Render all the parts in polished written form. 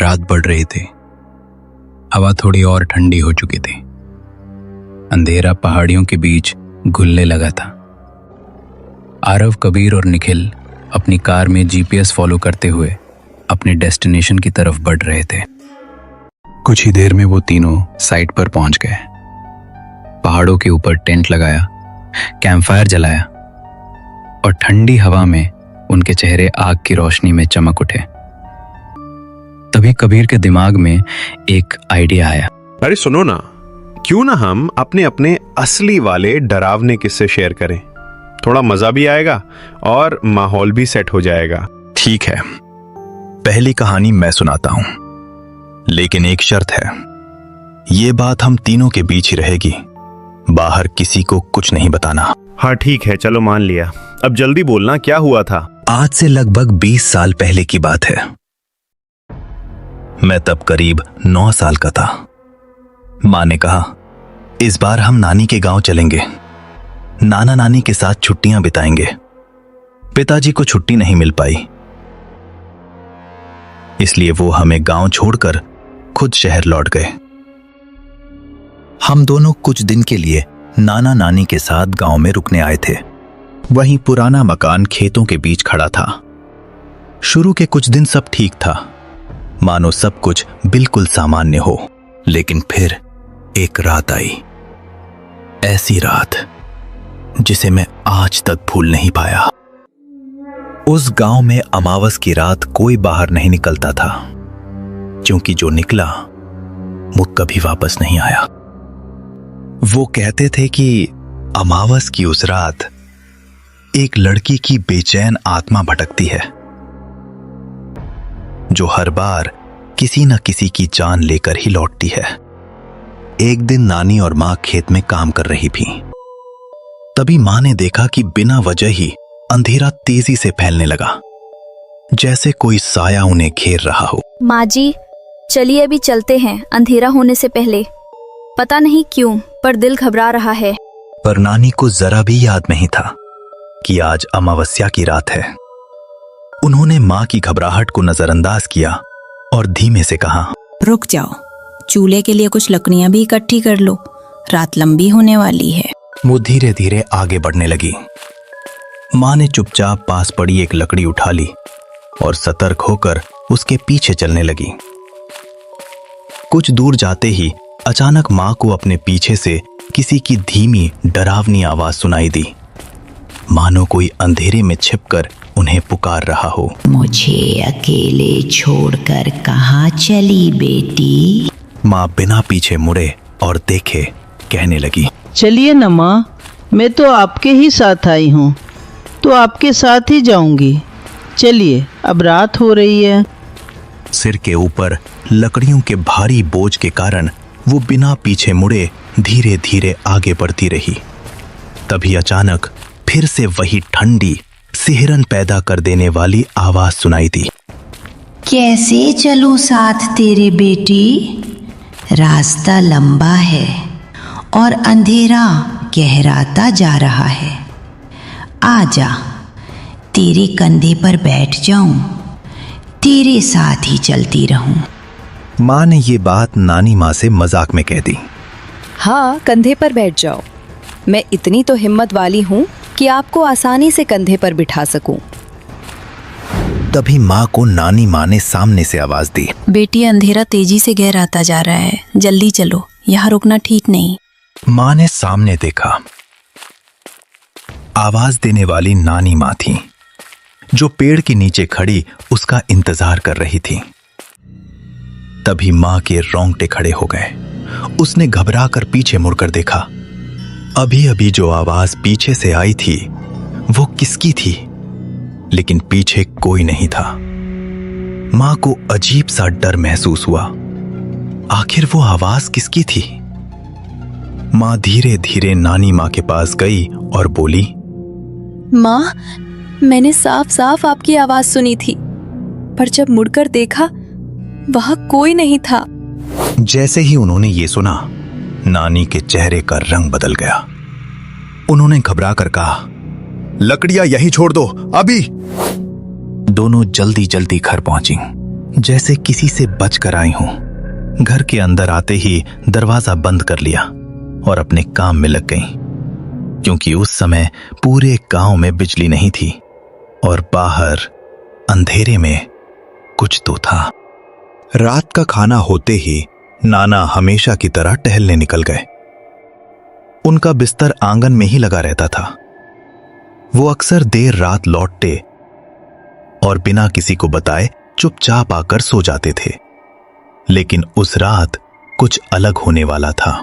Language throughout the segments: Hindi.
रात बढ़ रही थी। हवा थोड़ी और ठंडी हो चुकी थी। अंधेरा पहाड़ियों के बीच घुलने लगा था। आरव, कबीर और निखिल अपनी कार में जीपीएस फॉलो करते हुए अपने डेस्टिनेशन की तरफ बढ़ रहे थे। कुछ ही देर में वो तीनों साइट पर पहुंच गए। पहाड़ों के ऊपर टेंट लगाया, कैंपफायर जलाया और ठंडी हवा में उनके चेहरे आग की रोशनी में चमक उठे। तभी कबीर के दिमाग में एक आइडिया आया। अरे सुनो ना, क्यों ना हम अपने अपने असली वाले डरावने किस्से शेयर करें? थोड़ा मजा भी आएगा और माहौल भी सेट हो जाएगा। ठीक है, पहली कहानी मैं सुनाता हूं, लेकिन एक शर्त है। ये बात हम तीनों के बीच ही रहेगी, बाहर किसी को कुछ नहीं बताना। हाँ ठीक है, चलो मान लिया। अब जल्दी बोलना, क्या हुआ था? आज से लगभग 20 साल पहले की बात है। मैं तब करीब 9 साल का था। माँ ने कहा, इस बार हम नानी के गांव चलेंगे, नाना नानी के साथ छुट्टियां बिताएंगे। पिताजी को छुट्टी नहीं मिल पाई, इसलिए वो हमें गांव छोड़कर खुद शहर लौट गए। हम दोनों कुछ दिन के लिए नाना नानी के साथ गांव में रुकने आए थे। वहीं पुराना मकान खेतों के बीच खड़ा था। शुरू के कुछ दिन सब ठीक था, मानो सब कुछ बिल्कुल सामान्य हो। लेकिन फिर एक रात आई, ऐसी रात जिसे मैं आज तक भूल नहीं पाया। उस गांव में अमावस की रात कोई बाहर नहीं निकलता था, क्योंकि जो निकला वो कभी वापस नहीं आया। वो कहते थे कि अमावस की उस रात एक लड़की की बेचैन आत्मा भटकती है, जो हर बार किसी न किसी की जान लेकर ही लौटती है। एक दिन नानी और मां खेत में काम कर रही थी। तभी मां ने देखा कि बिना वजह ही अंधेरा तेजी से फैलने लगा, जैसे कोई साया उन्हें घेर रहा हो। माँ जी, चलिए अभी चलते हैं, अंधेरा होने से पहले। पता नहीं क्यों पर दिल घबरा रहा है। पर नानी को जरा भी याद नहीं था कि आज अमावस्या की रात है। उन्होंने मां की घबराहट को नजरअंदाज किया और धीमे से कहा, रुक जाओ, चूल्हे के लिए कुछ लकड़ियां भी इकट्ठी कर लो, रात लंबी होने वाली है। वो धीरे धीरे आगे बढ़ने लगी। मां ने चुपचाप पास पड़ी एक लकड़ी उठा ली और सतर्क होकर उसके पीछे चलने लगी। कुछ दूर जाते ही अचानक मां को अपने पीछे से किसी की धीमी डरावनी आवाज सुनाई दी, मानो कोई अंधेरे में छिपकर उन्हें पुकार रहा हो। मुझे अकेले छोड़कर कहाँ चली बेटी? मां बिना पीछे मुड़े और देखे कहने लगी, चलिए न माँ, मैं तो आपके ही साथ आई हूँ, तो आपके साथ ही जाऊंगी। चलिए, अब रात हो रही है। सिर के ऊपर लकड़ियों के भारी बोझ के कारण वो बिना पीछे मुड़े धीरे धीरे आगे बढ़ती रही। तभी अचानक फिर से वही ठंडी सिहरन पैदा कर देने वाली आवाज सुनाई दी। कैसे चलूं साथ तेरे बेटी? रास्ता लंबा है और अंधेरा गहराता जा रहा है। आजा, तेरे कंधे पर बैठ जाऊं, तेरे साथ ही चलती रहूं। मां ने ये बात नानी मां से मजाक में कह दी। हाँ, कंधे पर बैठ जाओ। मैं इतनी तो हिम्मत वाली हूँ कि आपको आसानी से कंधे पर बिठा सकूं। तभी मां को नानी मां ने सामने से आवाज दी, बेटी, अंधेरा तेजी से गहराता जा रहा है, जल्दी चलो, यहाँ रुकना ठीक नहीं। मां ने सामने देखा। आवाज देने वाली नानी मां थी, जो पेड़ के नीचे खड़ी उसका इंतजार कर रही थी। तभी मां के रोंगटे खड़े हो गए। उसने घबरा कर पीछे मुड़कर देखा। अभी अभी जो आवाज पीछे से आई थी वो किसकी थी, लेकिन पीछे कोई नहीं था। मां को अजीब सा डर महसूस हुआ। आखिर वो आवाज किसकी थी? मां धीरे धीरे नानी मां के पास गई और बोली, माँ, मैंने साफ साफ आपकी आवाज सुनी थी, पर जब मुड़कर देखा वहां कोई नहीं था। जैसे ही उन्होंने ये सुना, नानी के चेहरे का रंग बदल गया। उन्होंने घबरा कर कहा, लकड़ियां यहीं छोड़ दो, अभी। दोनों जल्दी जल्दी घर पहुंची। जैसे किसी से बचकर आई हूं। घर के अंदर आते ही दरवाजा बंद कर लिया और अपने काम में लग गई, क्योंकि उस समय पूरे गांव में बिजली नहीं थी और बाहर अंधेरे में कुछ तो था। रात का खाना होते ही नाना हमेशा की तरह टहलने निकल गए। उनका बिस्तर आंगन में ही लगा रहता था। वो अक्सर देर रात लौटते और बिना किसी को बताए चुपचाप आकर सो जाते थे। लेकिन उस रात कुछ अलग होने वाला था।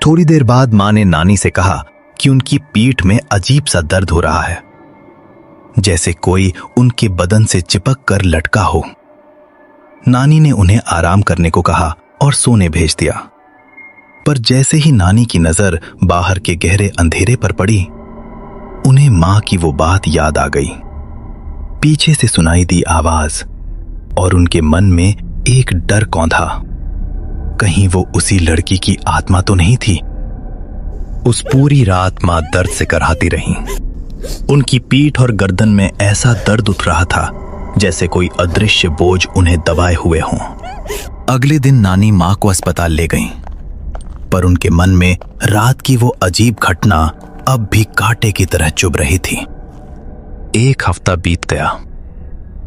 थोड़ी देर बाद मां ने नानी से कहा कि उनकी पीठ में अजीब सा दर्द हो रहा है, जैसे कोई उनके बदन से चिपक कर लटका हो। नानी ने उन्हें आराम करने को कहा और सोने भेज दिया। पर जैसे ही नानी की नजर बाहर के गहरे अंधेरे पर पड़ी, उन्हें मां की वो बात याद आ गई। पीछे से सुनाई दी आवाज और उनके मन में एक डर कौंधा। कहीं वो उसी लड़की की आत्मा तो नहीं थी। उस पूरी रात मां दर्द से कराहती रहीं। उनकी पीठ और गर्दन में ऐसा दर्द उठ रहा था जैसे कोई अदृश्य बोझ उन्हें दबाए हुए हों। अगले दिन नानी मां को अस्पताल ले गईं, पर उनके मन में रात की वो अजीब घटना अब भी कांटे की तरह चुभ रही थी। एक हफ्ता बीत गया,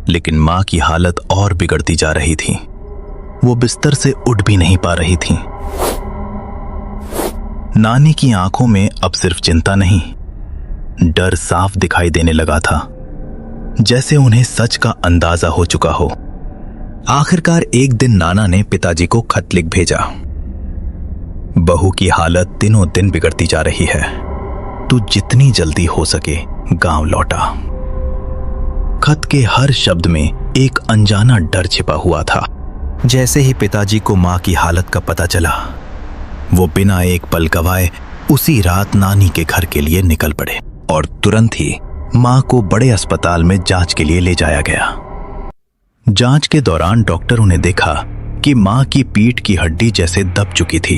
लेकिन मां की हालत और बिगड़ती जा रही थी। वो बिस्तर से उठ भी नहीं पा रही थी। नानी की आंखों में अब सिर्फ चिंता नहीं, डर साफ दिखाई देने लगा था, जैसे उन्हें सच का अंदाजा हो चुका हो। आखिरकार एक दिन नाना ने पिताजी को खत लिख भेजा। बहू की हालत दिनों दिन बिगड़ती जा रही है, तू जितनी जल्दी हो सके गांव लौटा। खत के हर शब्द में एक अनजाना डर छिपा हुआ था। जैसे ही पिताजी को मां की हालत का पता चला, वो बिना एक पल गवाए उसी रात नानी के घर के लिए निकल पड़े और तुरंत ही मां को बड़े अस्पताल में जांच के लिए ले जाया गया। जांच के दौरान डॉक्टरों ने देखा कि मां की पीठ की हड्डी जैसे दब चुकी थी।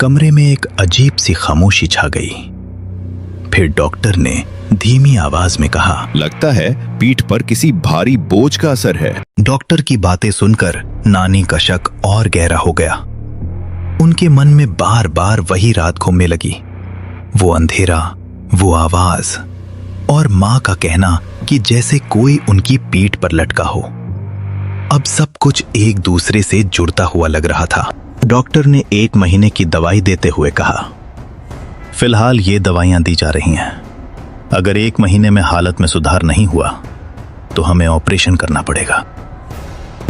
कमरे में एक अजीब सी खामोशी छा गई। फिर डॉक्टर ने धीमी आवाज में कहा, लगता है पीठ पर किसी भारी बोझ का असर है। डॉक्टर की बातें सुनकर नानी का शक और गहरा हो गया। उनके मन में बार बार वही रात घूमने लगी, वो अंधेरा, वो आवाज और मां का कहना कि जैसे कोई उनकी पीठ पर लटका हो। अब सब कुछ एक दूसरे से जुड़ता हुआ लग रहा था। डॉक्टर ने 1 महीने की दवाई देते हुए कहा, फिलहाल ये दवाइयां दी जा रही हैं। अगर 1 महीने में हालत में सुधार नहीं हुआ तो हमें ऑपरेशन करना पड़ेगा।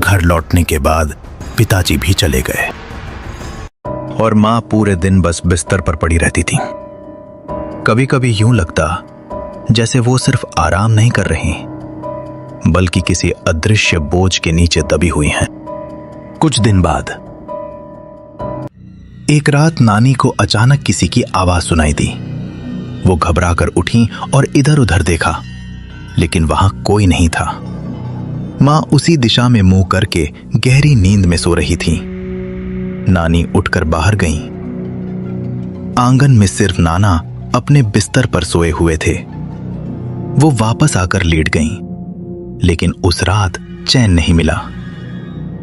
घर लौटने के बाद पिताजी भी चले गए और मां पूरे दिन बस बिस्तर पर पड़ी रहती थी। कभी कभी यूं लगता जैसे वो सिर्फ आराम नहीं कर रही, बल्कि किसी अदृश्य बोझ के नीचे दबी हुई हैं। कुछ दिन बाद एक रात नानी को अचानक किसी की आवाज सुनाई दी। वो घबराकर उठी और इधर उधर देखा, लेकिन वहां कोई नहीं था। मां उसी दिशा में मुंह करके गहरी नींद में सो रही थी। नानी उठकर बाहर गईं। आंगन में सिर्फ नाना अपने बिस्तर पर सोए हुए थे। वो वापस आकर लेट गईं, लेकिन उस रात चैन नहीं मिला।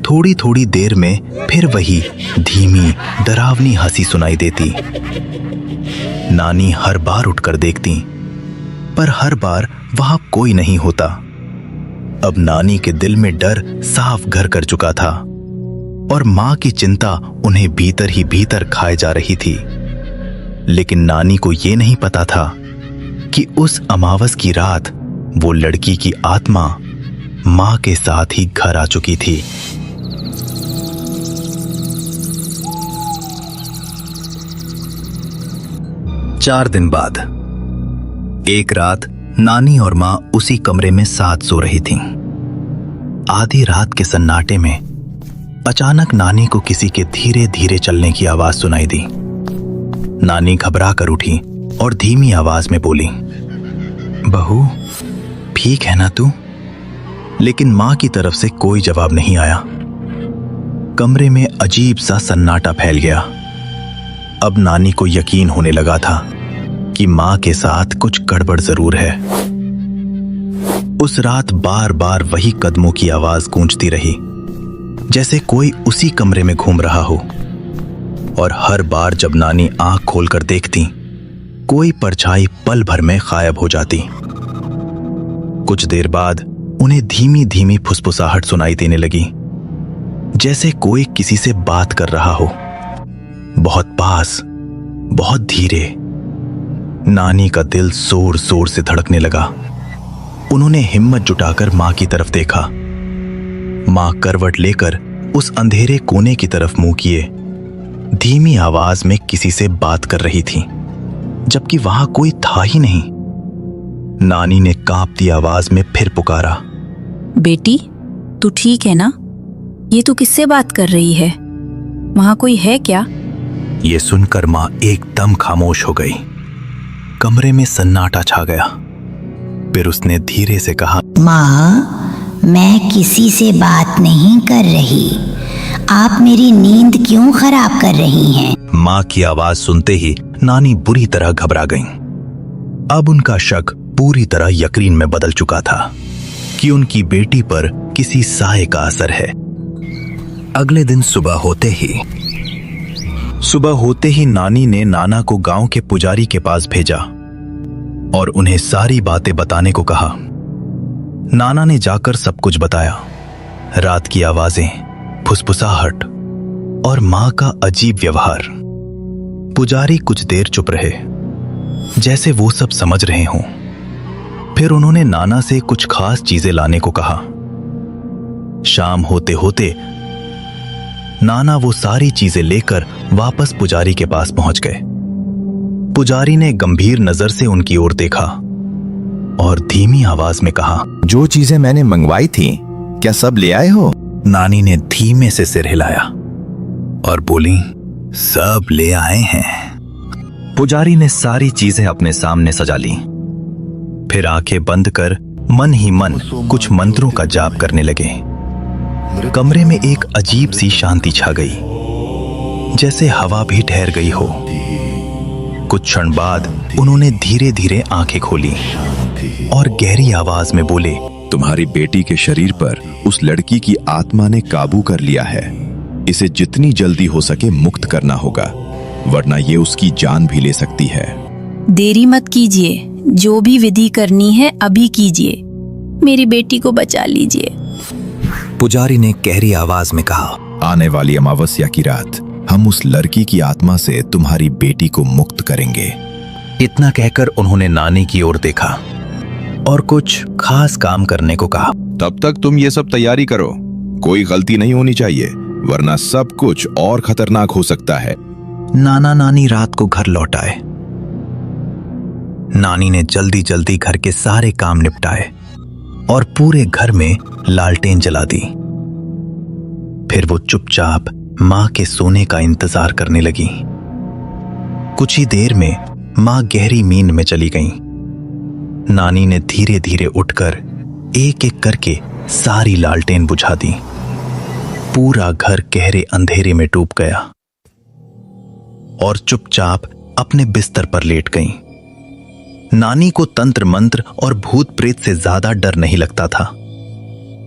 थोड़ी थोड़ी देर में फिर वही धीमी डरावनी हंसी सुनाई देती। नानी हर बार उठकर देखती, पर हर बार वहां कोई नहीं होता। अब नानी के दिल में डर साफ घर कर चुका था और मां की चिंता उन्हें भीतर ही भीतर खाए जा रही थी। लेकिन नानी को यह नहीं पता था कि उस अमावस की रात वो लड़की की आत्मा मां के साथ ही घर आ चुकी थी। चार दिन बाद एक रात नानी और मां उसी कमरे में साथ सो रही थीं। आधी रात के सन्नाटे में अचानक नानी को किसी के धीरे धीरे चलने की आवाज सुनाई दी। नानी घबरा कर उठी और धीमी आवाज में बोली, बहू ठीक है ना तू? लेकिन मां की तरफ से कोई जवाब नहीं आया। कमरे में अजीब सा सन्नाटा फैल गया। अब नानी को यकीन होने लगा था कि मां के साथ कुछ गड़बड़ जरूर है। उस रात बार बार वही कदमों की आवाज गूंजती रही, जैसे कोई उसी कमरे में घूम रहा हो। और हर बार जब नानी आंख खोलकर देखती, कोई परछाई पल भर में गायब हो जाती। कुछ देर बाद उन्हें धीमी धीमी फुसफुसाहट सुनाई देने लगी, जैसे कोई किसी से बात कर रहा हो, बहुत पास, बहुत धीरे। नानी का दिल जोर जोर से धड़कने लगा। उन्होंने हिम्मत जुटाकर मां की तरफ देखा। मां करवट लेकर उस अंधेरे कोने की तरफ मुंह किए धीमी आवाज में किसी से बात कर रही थी, जबकि वहां कोई था ही नहीं। नानी ने कांपती आवाज में फिर पुकारा, बेटी, तू ठीक है ना? ये तू किससे बात कर रही है? वहां कोई है क्या? ये सुनकर मां एकदम खामोश हो गई। कमरे में सन्नाटा छा गया। फिर उसने धीरे से कहा, माँ, मैं किसी से बात नहीं कर रही। आप मेरी नींद क्यों खराब कर रही हैं? मां की आवाज सुनते ही नानी बुरी तरह घबरा गईं। अब उनका शक पूरी तरह यकीन में बदल चुका था कि उनकी बेटी पर किसी साए का असर है। अगले दिन सुबह होते ही नानी ने नाना को गांव के पुजारी के पास भेजा और उन्हें सारी बातें बताने को कहा। नाना ने जाकर सब कुछ बताया। रात की आवाजें, फुसफुसाहट और मां का अजीब व्यवहार। पुजारी कुछ देर चुप रहे, जैसे वो सब समझ रहे हों। फिर उन्होंने नाना से कुछ खास चीजें लाने को कहा। शाम होते होते नाना वो सारी चीजें लेकर वापस पुजारी के पास पहुंच गए। पुजारी ने गंभीर नजर से उनकी ओर देखा और धीमी आवाज में कहा, जो चीजें मैंने मंगवाई थी, क्या सब ले आए हो? नानी ने धीमे से सिर हिलाया और बोली, सब ले आए हैं। पुजारी ने सारी चीजें अपने सामने सजा ली। फिर आंखें बंद कर मन ही मन कुछ मंत्रों का जाप करने लगे। कमरे में एक अजीब सी शांति छा गई, जैसे हवा भी ठहर गई हो। कुछ क्षण बाद उन्होंने धीरे धीरे आंखें खोली और गहरी आवाज में बोले, तुम्हारी बेटी के शरीर पर उस लड़की की आत्मा ने काबू कर लिया है। इसे जितनी जल्दी हो सके मुक्त करना होगा, वरना ये उसकी जान भी ले सकती है। देरी मत कीजिए, जो भी विधि करनी है अभी कीजिए। मेरी बेटी को बचा लीजिए। पुजारी ने गहरी आवाज में कहा, आने वाली अमावस्या की रात हम उस लड़की की आत्मा से तुम्हारी बेटी को मुक्त करेंगे। इतना कहकर उन्होंने नानी की ओर देखा और कुछ खास काम करने को कहा। तब तक तुम ये सब तैयारी करो, कोई गलती नहीं होनी चाहिए, वरना सब कुछ और खतरनाक हो सकता है। नाना नानी रात को घर लौट आए। नानी ने जल्दी जल्दी घर के सारे काम निपटाए और पूरे घर में लालटेन जला दी। फिर वो चुपचाप मां के सोने का इंतजार करने लगी। कुछ ही देर में मां गहरी नींद में चली गईं। नानी ने धीरे धीरे उठकर एक एक करके सारी लालटेन बुझा दी। पूरा घर गहरे अंधेरे में डूब गया और चुपचाप अपने बिस्तर पर लेट गईं। नानी को तंत्र मंत्र और भूत प्रेत से ज्यादा डर नहीं लगता था,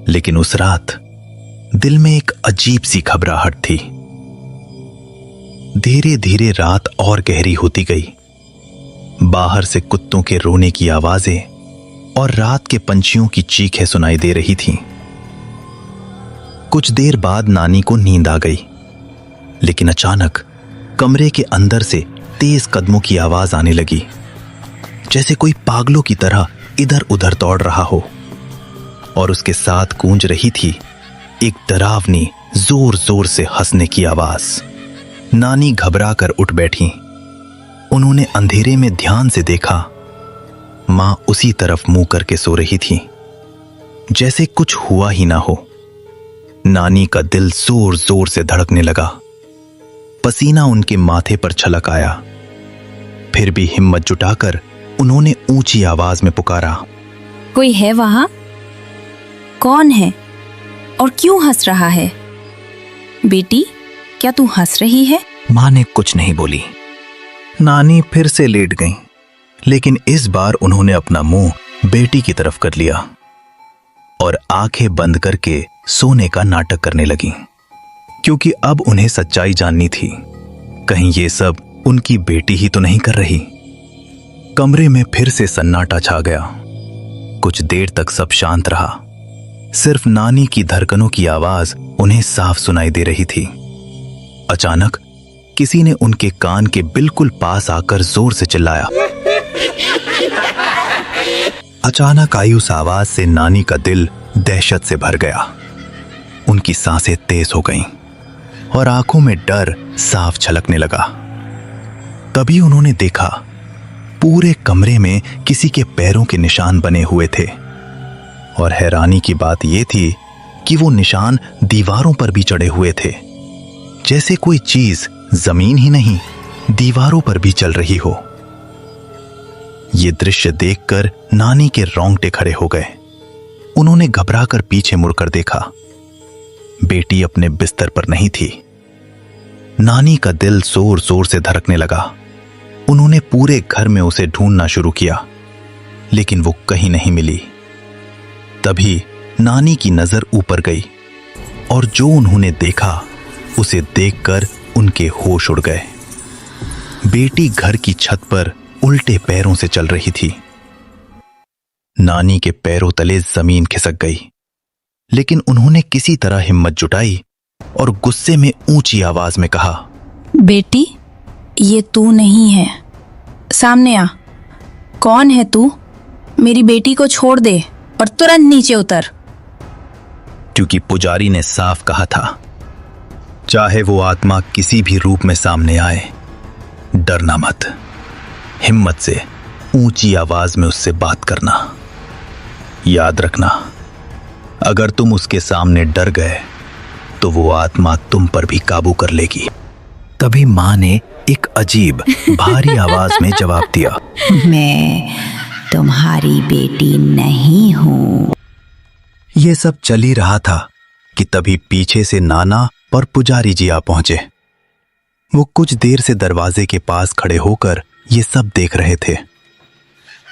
लेकिन उस रात दिल में एक अजीब सी घबराहट थी। धीरे धीरे रात और गहरी होती गई। बाहर से कुत्तों के रोने की आवाजें और रात के पंछियों की चीखें सुनाई दे रही थीं। कुछ देर बाद नानी को नींद आ गई, लेकिन अचानक कमरे के अंदर से तेज कदमों की आवाज आने लगी, जैसे कोई पागलों की तरह इधर उधर दौड़ रहा हो। और उसके साथ गूंज रही थी एक डरावनी जोर जोर से हंसने की आवाज। नानी घबरा कर उठ बैठी। उन्होंने अंधेरे में ध्यान से देखा। मां उसी तरफ मुंह करके सो रही थी, जैसे कुछ हुआ ही ना हो। नानी का दिल जोर जोर से धड़कने लगा। पसीना उनके माथे पर छलक आया। फिर भी हिम्मत जुटाकर उन्होंने ऊंची आवाज में पुकारा, कोई है वहां? कौन है और क्यों हंस रहा है? बेटी, क्या तू हंस रही है? मां ने कुछ नहीं बोली। नानी फिर से लेट गईं, लेकिन इस बार उन्होंने अपना मुंह बेटी की तरफ कर लिया। और आंखें बंद करके सोने का नाटक करने लगीं, क्योंकि अब उन्हें सच्चाई जाननी थी। कहीं ये सब उनकी बेटी ही तो नहीं कर रही। कमरे में फिर से सन्नाटा छा गया। कुछ देर तक सब शांत रहा। सिर्फ नानी की धड़कनों की आवाज उन्हें साफ सुनाई दे रही थी। अचानक किसी ने उनके कान के बिल्कुल पास आकर जोर से चिल्लाया। अचानक आई उस आवाज से नानी का दिल दहशत से भर गया। उनकी सांसें तेज हो गईं और आंखों में डर साफ छलकने लगा। तभी उन्होंने देखा, पूरे कमरे में किसी के पैरों के निशान बने हुए थे। और हैरानी की बात यह थी कि वो निशान दीवारों पर भी चढ़े हुए थे, जैसे कोई चीज जमीन ही नहीं दीवारों पर भी चल रही हो। ये दृश्य देखकर नानी के रोंगटे खड़े हो गए। उन्होंने घबराकर पीछे मुड़कर देखा। बेटी अपने बिस्तर पर नहीं थी। नानी का दिल जोर जोर से धड़कने लगा। उन्होंने पूरे घर में उसे ढूंढना शुरू किया, लेकिन वो कहीं नहीं मिली। तभी नानी की नजर ऊपर गई और जो उन्होंने देखा उसे देखकर उनके होश उड़ गए। बेटी घर की छत पर उल्टे पैरों से चल रही थी। नानी के पैरों तले जमीन खिसक गई, लेकिन उन्होंने किसी तरह हिम्मत जुटाई और गुस्से में ऊंची आवाज में कहा, बेटी, ये तू नहीं है, सामने आ। कौन है तू? मेरी बेटी को छोड़ दे और तुरंत नीचे उतर। क्योंकि पुजारी ने साफ कहा था, चाहे वो आत्मा किसी भी रूप में सामने आए, डरना मत। हिम्मत से ऊंची आवाज में उससे बात करना। याद रखना, अगर तुम उसके सामने डर गए तो वो आत्मा तुम पर भी काबू कर लेगी। तभी मां ने एक अजीब भारी आवाज में जवाब दिया, मैं तुम्हारी बेटी नहीं हूं। यह सब चल ही रहा था कि तभी पीछे से नाना और पुजारी जी आ पहुंचे। वो कुछ देर से दरवाजे के पास खड़े होकर ये सब देख रहे थे।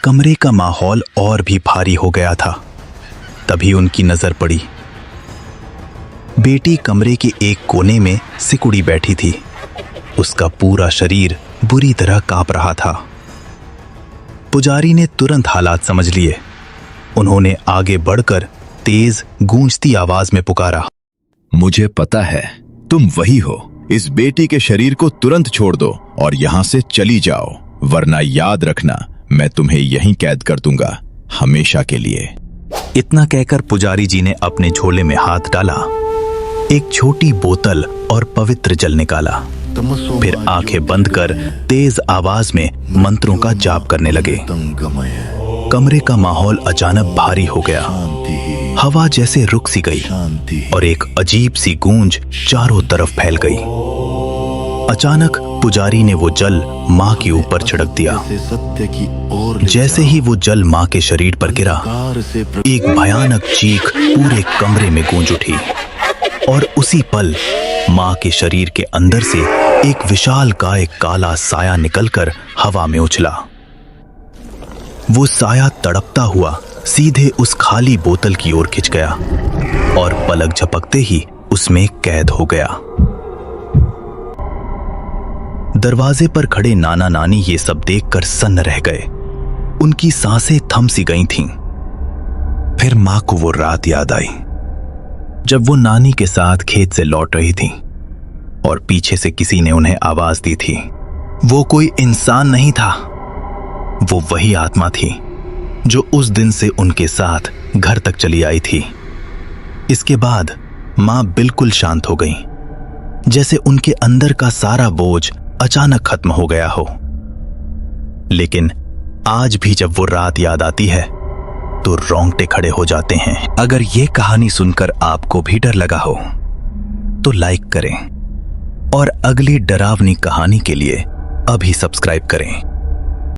कमरे का माहौल और भी भारी हो गया था। तभी उनकी नजर पड़ी। बेटी कमरे के एक कोने में सिकुड़ी बैठी थी। उसका पूरा शरीर बुरी तरह कांप रहा था। पुजारी ने तुरंत हालात समझ लिए। उन्होंने आगे बढ़कर तेज गूंजती आवाज में पुकारा, मुझे पता है तुम वही हो। इस बेटी के शरीर को तुरंत छोड़ दो और यहां से चली जाओ, वरना याद रखना मैं तुम्हें यहीं कैद कर दूंगा, हमेशा के लिए। इतना कहकर पुजारी जी ने अपने झोले में हाथ डाला, एक छोटी बोतल और पवित्र जल निकाला। फिर आंखें बंद कर तेज आवाज में मंत्रों का जाप करने लगे। कमरे का माहौल अचानक भारी हो गया। हवा जैसे रुक सी गई और एक अजीब सी गूंज चारों तरफ फैल गई। अचानक पुजारी ने वो जल मां के ऊपर छिड़क दिया। जैसे ही वो जल मां के शरीर पर गिरा, एक भयानक चीख पूरे कमरे में गूंज उठी और उसी पल मां के शरीर के अंदर से एक विशालकाय काला साया निकलकर हवा में उछला। वो साया तड़पता हुआ सीधे उस खाली बोतल की ओर खिंच गया और पलक झपकते ही उसमें कैद हो गया। दरवाजे पर खड़े नाना नानी ये सब देखकर सन्न रह गए। उनकी सांसें थम सी गई थीं। फिर मां को वो रात याद आई जब वो नानी के साथ खेत से लौट रही थी और पीछे से किसी ने उन्हें आवाज दी थी। वो कोई इंसान नहीं था, वो वही आत्मा थी जो उस दिन से उनके साथ घर तक चली आई थी। इसके बाद मां बिल्कुल शांत हो गई, जैसे उनके अंदर का सारा बोझ अचानक खत्म हो गया हो। लेकिन आज भी जब वो रात याद आती है तो रोंगटे खड़े हो जाते हैं। अगर ये कहानी सुनकर आपको भी डर लगा हो तो लाइक करें और अगली डरावनी कहानी के लिए अभी सब्सक्राइब करें।